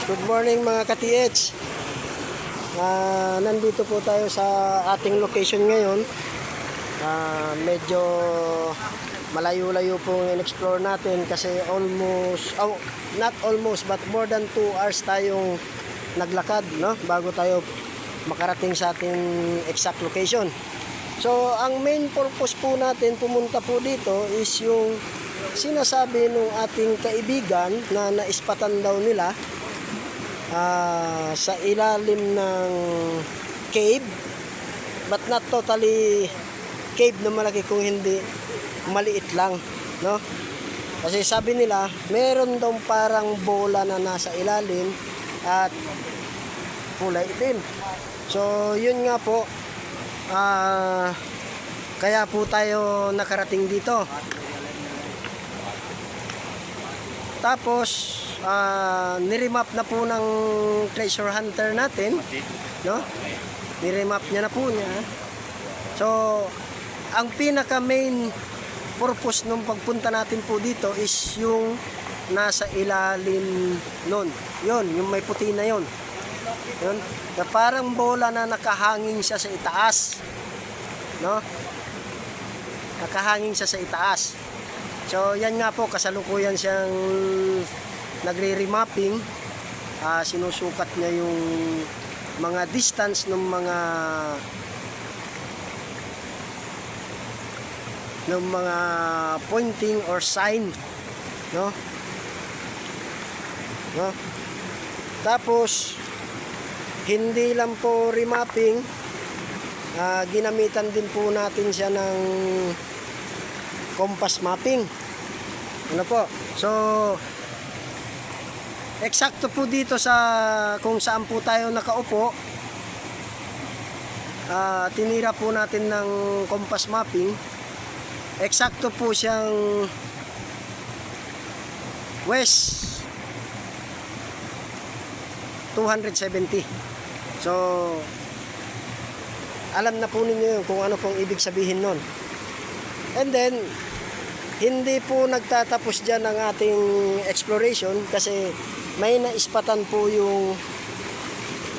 Good morning mga ka-TH. Nandito po tayo sa ating location ngayon. Medyo malayo-layo po yung explore natin kasi not almost but more than 2 hours tayong naglakad, no? Bago tayo makarating sa ating exact location. So ang main purpose po natin pumunta po dito is yung sinasabi ng ating kaibigan na naispatan daw nila sa ilalim ng cave, but not totally cave na malaki, kung hindi maliit lang, no? Kasi sabi nila meron daw parang bola na nasa ilalim at kulay itim. So yun nga po, kaya po tayo nakarating dito. Tapos niremap na po ng treasure hunter natin, no? Niremap niya na po niya. So ang pinaka main purpose ng pagpunta natin po dito is yung nasa ilalim nun. Yun, yung may puti na yun. Yun, na parang bola na nakahangin siya sa itaas, no? Nakahangin siya sa itaas. So yan nga po, kasalukuyan siyang nagre-remapping. Sinusukat niya yung mga distance ng mga pointing or sign, no? No? Tapos hindi lang po remapping, ginamitan din po natin siya ng compass mapping. Ano po? So eksakto po dito sa kung saan po tayo nakaupo, tinira po natin ng compass mapping. Eksakto po siyang west 270. So alam na po ninyo kung ano pong ibig sabihin nun. And then hindi po nagtatapos dyan ang ating exploration kasi may naispatan po yung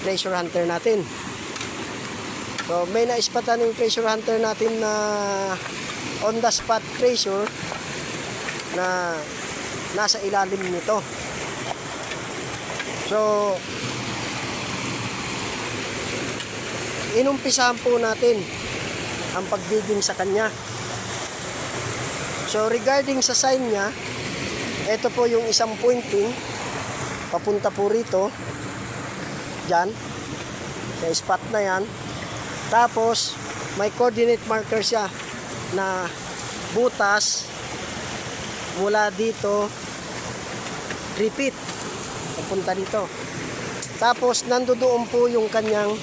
treasure hunter natin. So may naispatan yung treasure hunter natin na on the spot treasure na nasa ilalim nito. So inumpisahan po natin ang pagdigging sa kanya. So regarding sa sign niya, ito po yung isang pointing papunta po rito, dyan sa spot na yan. Tapos may coordinate marker siya na butas mula dito, repeat papunta dito. Tapos nandoon po yung kanyang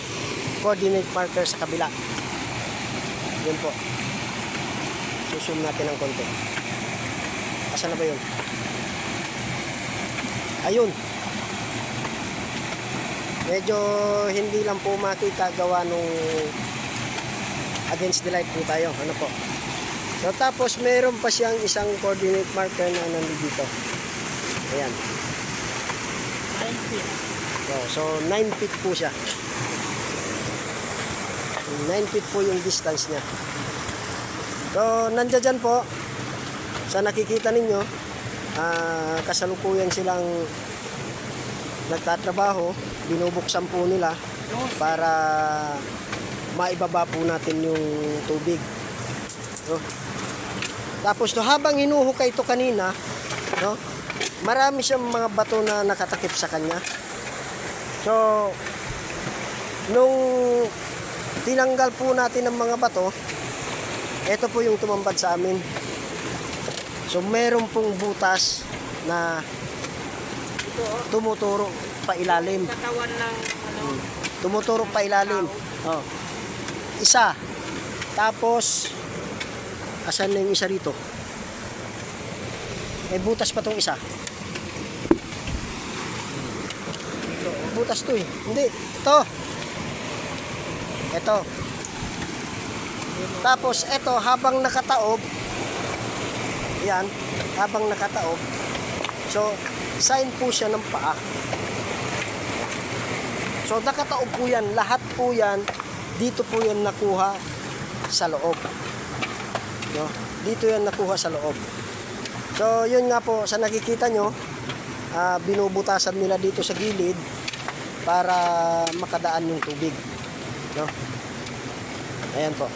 coordinate marker sa kabila. Yun po. Zoom natin ng konti. Asan na ba yun? Ayun. Medyo hindi lang po makita gawa nung against the light po tayo. Ano po? So tapos meron pa siyang isang coordinate marker na nandito. Ayan. 9 feet. So 9 feet po siya. 9 feet po yung distance niya. So nandiyan po sa nakikita ninyo, kasalukuyan silang nagtatrabaho, binubuksan po nila para maibaba po natin yung tubig, no? Tapos no, habang hinuhukay ito kanina, no, marami siyang mga bato na nakatakip sa kanya. So nung tinanggal po natin ang mga bato, ito po yung tumambad sa amin. So meron pong butas na tumuturo pa ilalim. Katawan ng Tumuturo pa ilalim. Oh. Isa. Tapos asan na yung isa rito? May butas pa tong isa. Butas to eh. Hindi. Ito. Ito. Tapos ito habang nakataob, yan, habang nakataob, so sign po siya ng paa. So nakataob po yan, lahat po yan, dito po yan nakuha sa loob. No? Dito yan nakuha sa loob. So yun nga po, sa nakikita nyo, binubutasan nila dito sa gilid para makadaan yung tubig. No? Ayan po.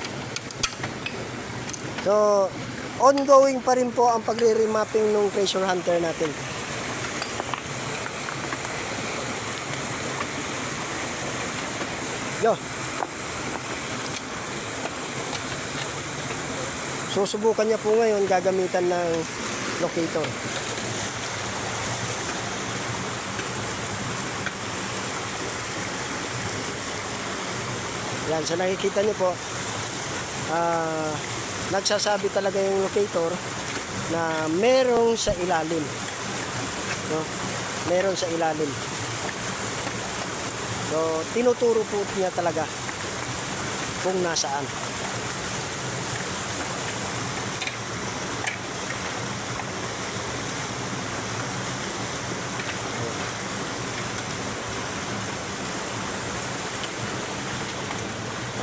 So, ongoing pa rin po ang pagre-remapping ng treasure hunter natin. Yo. Susubukan niya po ngayon gagamitan ng locator. Yan, sa nakikita niyo po, nagsasabi talaga yung locator na merong sa ilalim. No? Meron sa ilalim. So, tinuturo po niya talaga kung nasaan.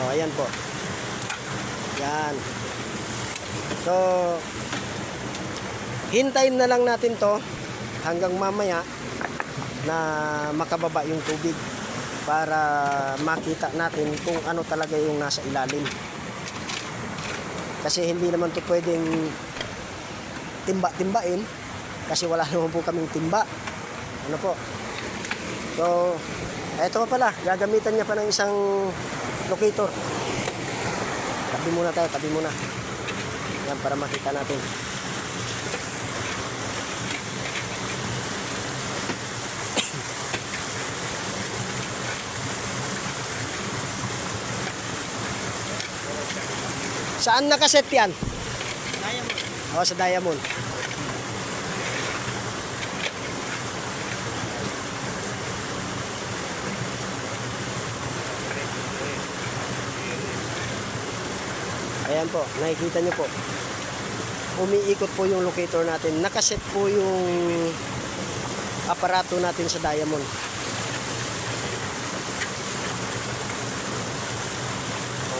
Oh, ayan po. Yan. So, hintayin na lang natin to hanggang mamaya na makababa yung tubig para makita natin kung ano talaga yung nasa ilalim. Kasi hindi naman to pwedeng timba-timbain kasi wala naman po kaming timba. Ano po? So, eto pa pala, gagamitan niya pa ng isang locator. Tabi muna tayo, tabi muna. Yan, para makita natin. Saan nakaset yan? Diamond. Oh, sa diamond. Ayan po, nakikita nyo po. Umiikot po yung locator natin. Nakaset po yung aparato natin sa diamond.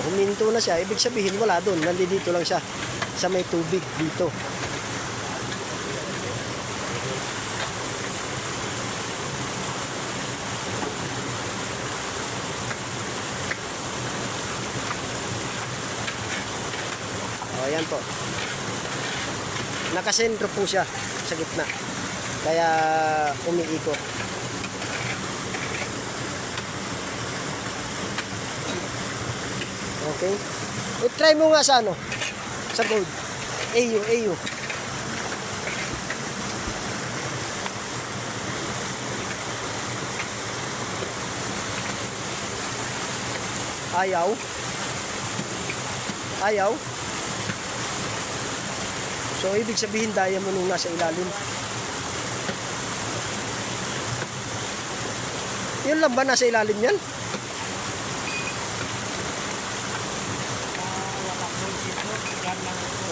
Huminto na siya, ibig sabihin wala doon, nandito lang siya sa may tubig dito. O, ayan po. Nakasentro po siya sa gitna, kaya umiikot. Okay. I-try mo nga sa ano? Sa gold. AU. Ayaw. So, ibig sabihin diamond nung nasa ilalim. Yun lang ba nasa ilalim yan?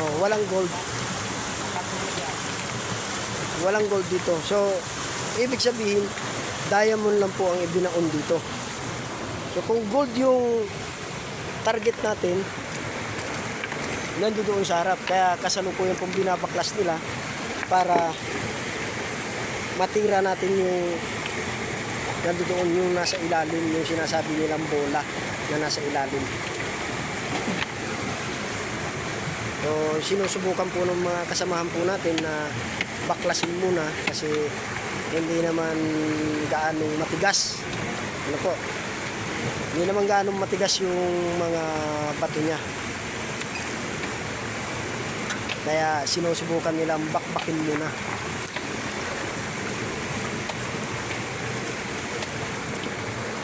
Oh, walang gold. Walang gold dito. So, ibig sabihin, diamond lang po ang ibinaon dito. So, kung gold yung target natin, nandoon sa harap. Kaya kasalukuyan pong binabaklas nila para matira natin yung nandoon yung nasa ilalim, yung sinasabi nilang bola na nasa ilalim. So, sinusubukan po ng mga kasamahan po natin na baklasin muna kasi hindi naman gaanong matigas. Ano po? Hindi naman gaanong matigas yung mga bato niya. Kaya sinusubukan nilang bakbakin muna.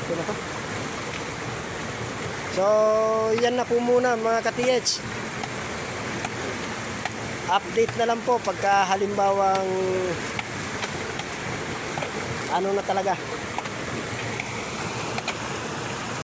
Ito na po. So, yan na po muna mga ka-TH. Update na lang po pagka halimbawang ano na talaga